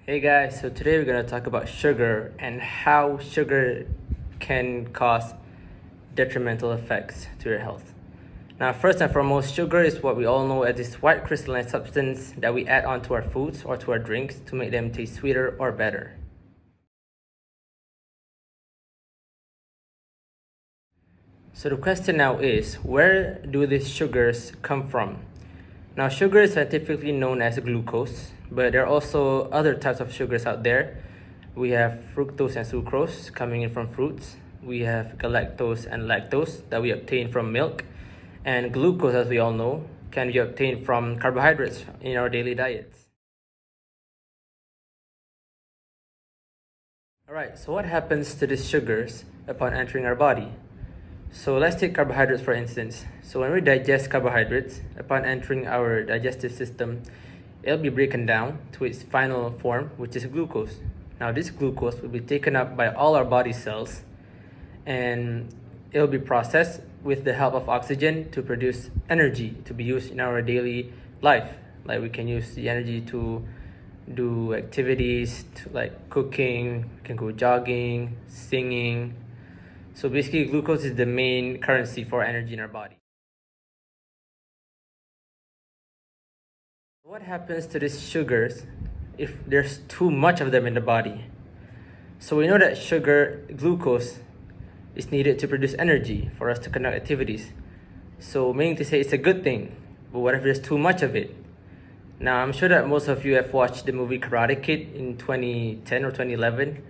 Hey guys, so today we're going to talk about sugar and how sugar can cause detrimental effects to your health. Now, first and foremost, sugar is what we all know as this white crystalline substance that we add onto our foods or to our drinks to make them taste sweeter or better. So the question now is, where do these sugars come from? Now, sugar is scientifically known as glucose, but there are also other types of sugars out there. We have fructose and sucrose coming in from fruits. We have galactose and lactose that we obtain from milk. And glucose, as we all know, can be obtained from carbohydrates in our daily diets. Alright, so what happens to these sugars upon entering our body? So let's take carbohydrates for instance. So when we digest carbohydrates, upon entering our digestive system, it'll be broken down to its final form, which is glucose. Now this glucose will be taken up by all our body cells and it'll be processed with the help of oxygen to produce energy to be used in our daily life. Like we can use the energy to do activities like cooking, we can go jogging, singing. So basically, glucose is the main currency for energy in our body. What happens to these sugars if there's too much of them in the body? So we know that sugar, glucose, is needed to produce energy for us to conduct activities. So meaning to say it's a good thing, but what if there's too much of it? Now I'm sure that most of you have watched the movie Karate Kid in 2010 or 2011.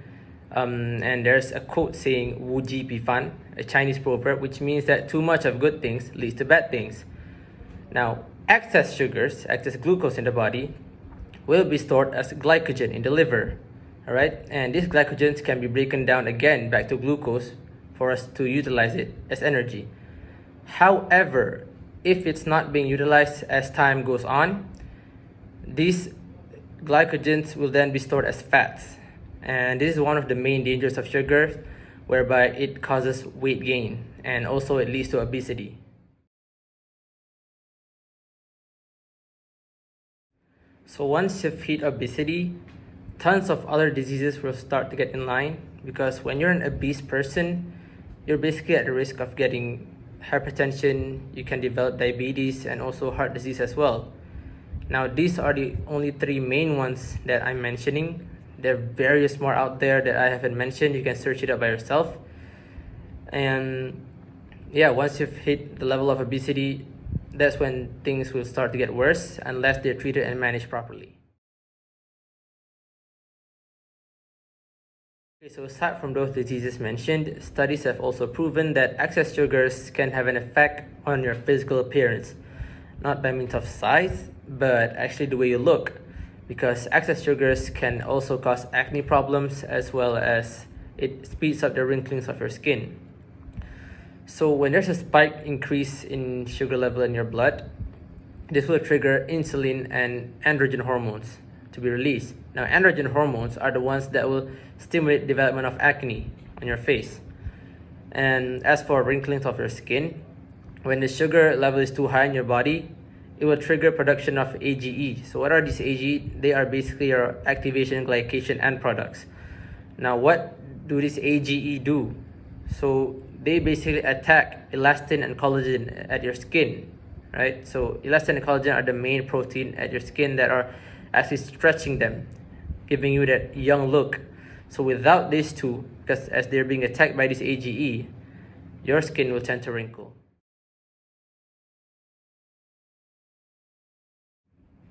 And there's a quote saying "Wu Ji Pi Fan," a Chinese proverb, which means that too much of good things leads to bad things. Now, excess sugars, excess glucose in the body, will be stored as glycogen in the liver. Alright, and these glycogens can be broken down again back to glucose for us to utilize it as energy. However, if it's not being utilized as time goes on, these glycogens will then be stored as fats. And this is one of the main dangers of sugar, whereby it causes weight gain and also it leads to obesity. So once you've hit obesity, tons of other diseases will start to get in line, because when you're an obese person, you're basically at the risk of getting hypertension, you can develop diabetes and also heart disease as well. Now these are the only three main ones that I'm mentioning. There are various more out there that I haven't mentioned. You can search it up by yourself. And yeah, once you've hit the level of obesity, that's when things will start to get worse unless they're treated and managed properly. Okay, so aside from those diseases mentioned, studies have also proven that excess sugars can have an effect on your physical appearance. Not by means of size, but actually the way you look. Because excess sugars can also cause acne problems, as well as it speeds up the wrinklings of your skin. So when there's a spike increase in sugar level in your blood, this will trigger insulin and androgen hormones to be released. Now androgen hormones are the ones that will stimulate development of acne on your face. And as for wrinklings of your skin, when the sugar level is too high in your body, it will trigger production of AGE. So what are these AGE? They are basically your activation glycation end products. Now what do these AGE do? So they basically attack elastin and collagen at your skin, right? So elastin and collagen are the main protein at your skin that are actually stretching them, giving you that young look. So without these two, because as they're being attacked by this AGE, your skin will tend to wrinkle.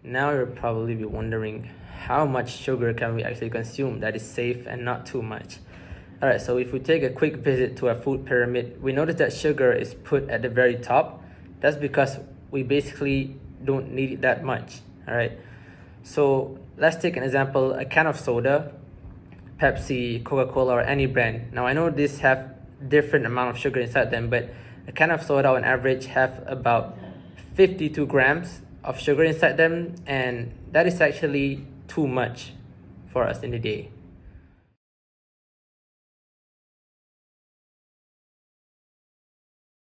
Now you'll probably be wondering, how much sugar can we actually consume that is safe and not too much? Alright, so if we take a quick visit to our food pyramid, we notice that sugar is put at the very top. That's because we basically don't need it that much. Alright, so let's take an example, a can of soda, Pepsi, Coca-Cola, or any brand. Now I know these have different amount of sugar inside them, but a can of soda on average have about 52 grams of sugar inside them, and that is actually too much for us in the day.